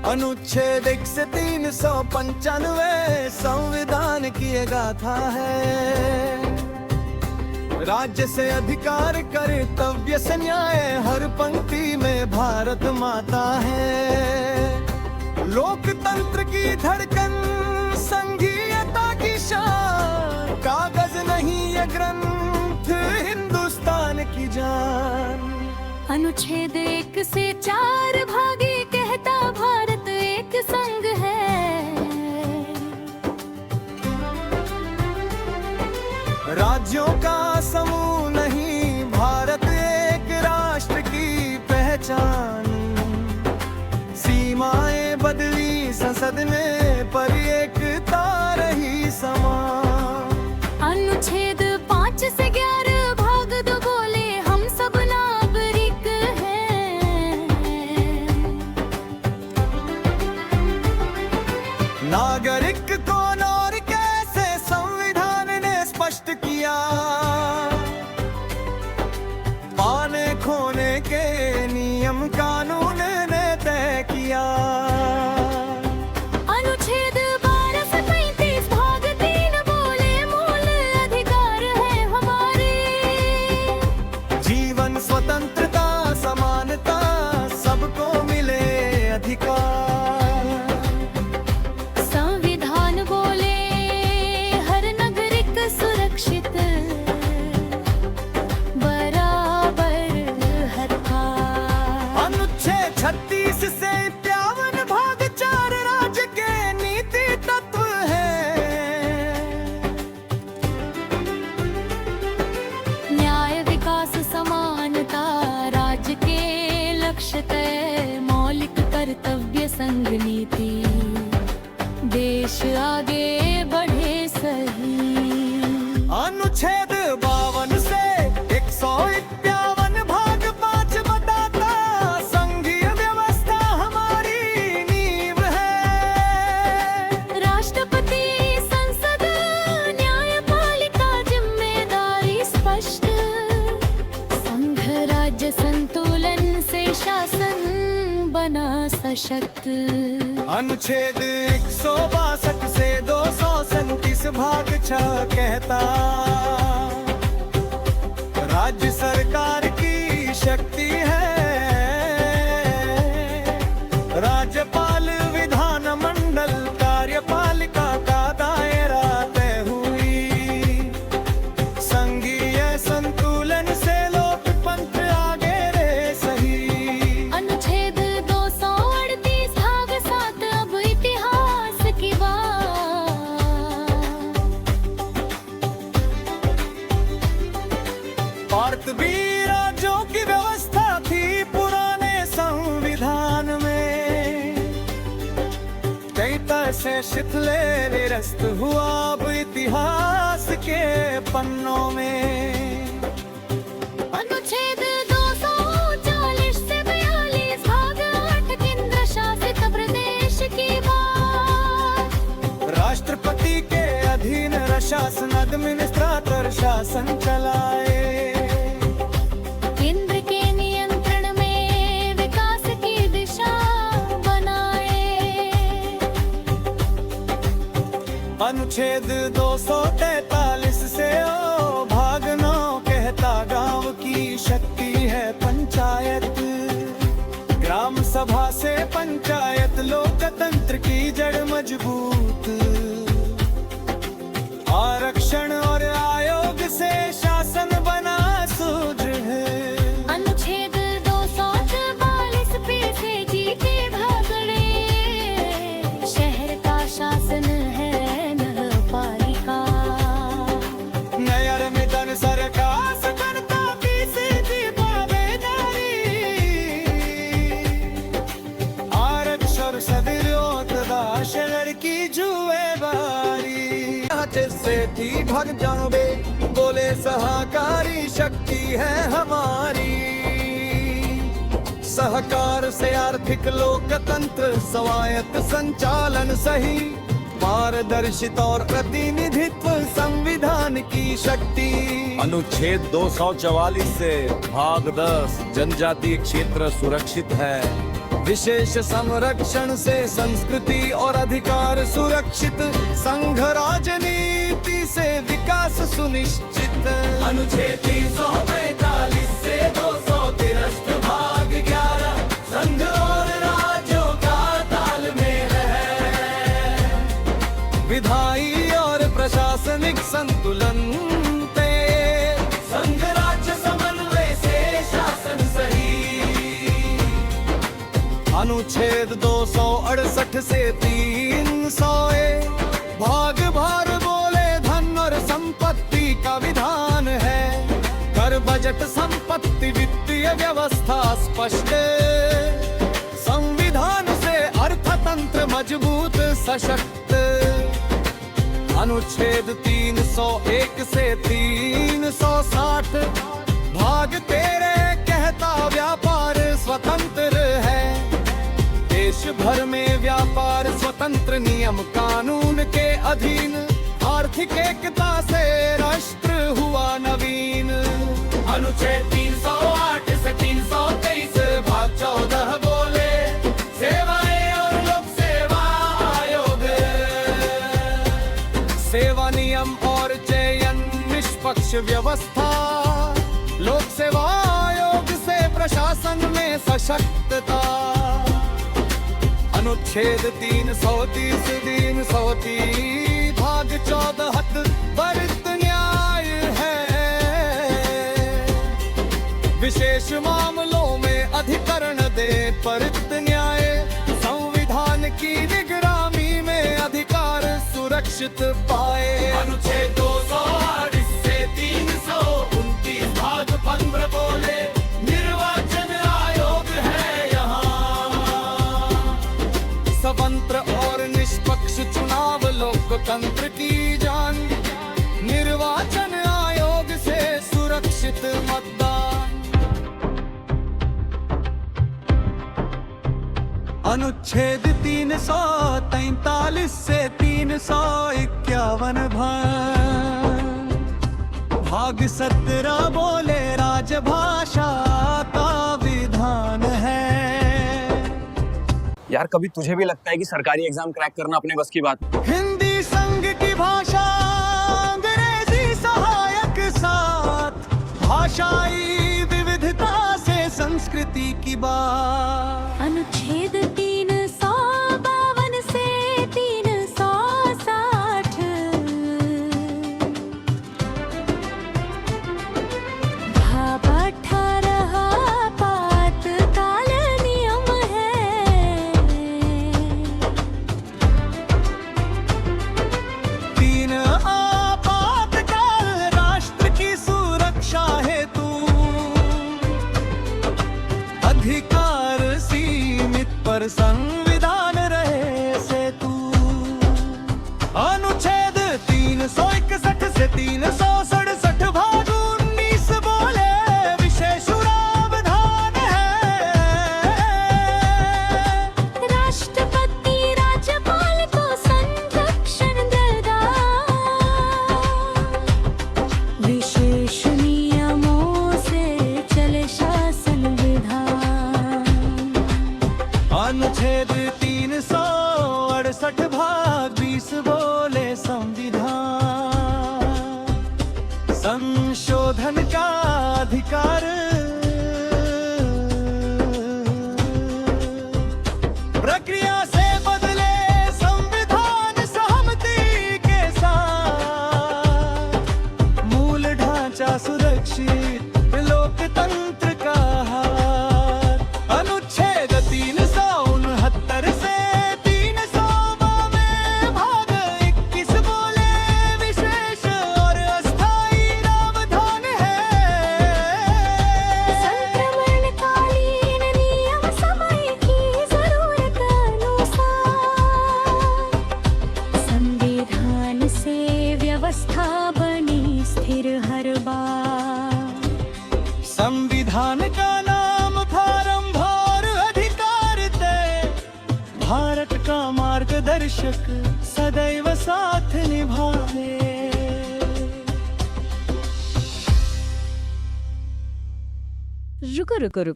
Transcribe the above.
अनुच्छेद 1 से 395 संविधान की ये गाथा है। राज्य से अधिकार कर्तव्य से न्याय, हर पंक्ति में भारत माता है। लोकतंत्र की धड़कन, संघीयता की शान, कागज नहीं ये ग्रंथ, हिंदुस्तान की जान। अनुच्छेद 1 से 4 भागे कहता भारत एक संग है। राज्यों का समूह नहीं, भारत एक राष्ट्र की पहचान। सीमाएं बदली संसद में, पर एकता रही समान। अनुच्छेद 5 से 11 भाग दो बोले हम सब नागरिक हैं। नागरिक कौन और कैसे संविधान ने स्पष्ट किया। पाने खोने के नियम कानून ने तय किया। अनुच्छेद 12 से 35 भाग 3 बोले मूल अधिकार है हमारे। जीवन, स्वतंत्रता, समानता, सबको मिले अधिकार। संविधान बोले हर नागरिक सुरक्षित, बराबर हक का। अनुच्छेद 36 से 51 भाग 4 राज्य के नीति तत्व है। न्याय, विकास, समानता राज्य के लक्ष्य तय, मौलिक कर्तव्य संघ नीति, देश आगे बढ़े सही। अनुच्छेद 52 से 151 भाग 5 बताता संघीय व्यवस्था हमारी नींव है। राष्ट्रपति, संसद, न्यायपालिका जिम्मेदारी स्पष्ट, संघ राज्य संतुलन से शासन बना सशक्त। अनुच्छेद 162 से 237 भाग 6 कहता राज्य सरकार की शक्ति है। राज्यपाल, विधानमंडल, कार्यपालिका का दायरा तय हुई। संघीय संतुलन से लोकतंत्र आगे रहे सही। अनुच्छेद 238 भाग 7 अब इतिहास की बात। भारत भी राज्यों की व्यवस्था थी पुराने संविधान में। कई तरह से शिथिले निरस्त हुआ अब इतिहास के पन्नों में। अनुच्छेद 240 से 42 भाग 8 केंद्र शासित प्रदेश की बात। राष्ट्रपति के अधीन शासन, एडमिनिस्ट्रेटर शासन चलाए। केंद्र के नियंत्रण में विकास की दिशा बनाए। अनुच्छेद 243 से भाग 9 कहता गांव की शक्ति है पंचायत। ग्राम सभा से पंचायत, लोकतंत्र की जड़ मजबूत। आरक्षण और आयोग से शासन बना सुदृढ़। अनुच्छेद 244 पे से जीते भागड़े, शहर का शासन है नगरपालिका। नयर मिदन सरकार सकरता की सीधी दावेदारी। आरक्षण से विरोधदा शहर की जुएबारी। से थी भग जावे बोले सहकारी शक्ति है हमारी। सहकार से आर्थिक लोकतंत्र, स्वायत्त संचालन सही, पारदर्शिता और प्रतिनिधित्व संविधान की शक्ति। अनुच्छेद 244 से भाग 10 जनजातीय क्षेत्र सुरक्षित है। विशेष संरक्षण से संस्कृति और अधिकार सुरक्षित, संघ राजनीति से विकास सुनिश्चित। अनुच्छेद 345 से 263 भाग 11 संघ और राज्यों का तालमेल है। विधायी और प्रशासनिक संतुलन पे संघ राज्य समन्वय से शासन सही। अनुच्छेद 268 से 300 भाग भार बोले धन और संपत्ति का विधान है। कर बजट संपत्ति वित्तीय व्यवस्था स्पष्ट, संविधान से अर्थतंत्र मजबूत सशक्त। अनुच्छेद 301 से 360 भाग 13 कहता व्यापार स्वतंत्र है। देश भर में व्यापार स्वतंत्र, नियम कानून के अधीन, आर्थिक एकता से राष्ट्र हुआ नवीन। अनुच्छेद 308 से 323 भाग 14 बोले सेवाएं और लोक सेवा आयोग। सेवा नियम और चयन निष्पक्ष व्यवस्था, लोक सेवा आयोग से प्रशासन में सशक्तता। अनुच्छेद 330 330 भाग 14 त्वरित न्याय है। विशेष मामलों में अधिकरण दे त्वरित न्याय। संविधान की निगरानी में अधिकार सुरक्षित पाए। अनुच्छेद 248 से 329 भाग 15 बोले निर्वाचन आयोग है यहाँ। स्वतंत्र और निष्पक्ष चुनाव लोकतंत्र की जान, निर्वाचन आयोग से सुरक्षित मतदान। अनुच्छेद 343 से 351 भाग 17 बोले राजभाषा का विधान है। यार कभी तुझे भी लगता है कि सरकारी एग्जाम क्रैक करना अपने बस की बात? हिंदी संघ की भाषा, अंग्रेजी सहायक साथ, भाषाई विविधता से संस्कृति की बात। अनुच्छेद 352 से 360 भाग 18 आपातकाल नियम है। 3 आपातकाल राष्ट्र की सुरक्षा हेतु, अधिकार सीमित पर संविधान रहे सेतु। अनुच्छेद 361 से 367 भाग 19 बोले विशेष प्रावधान है। राष्ट्रपति राज्यपाल को संरक्षण देगा, विशेष नियमों से चले शासन विधान। अनुच्छेद 368 भाग 20 बोले संविधान, संशोधन का अधिकार। प्रक्रिया से बदले संविधान सहमति के साथ, मूल ढांचा सुरक्षित, लोकतंत्र का हार। अनुच्छेद 369 से 392 भाग 21 बोले विशेष और अस्थायी प्रावधान है। संक्रमणकालीन नियम समय की जरूरत अनुसार, संविधान से व्यवस्था बनी स्थिर हर बार। संविधान का नाम फारम भार अधिकार तय, भारत का मार्गदर्शक सदैव साथ निभावे। रुको रुको रुको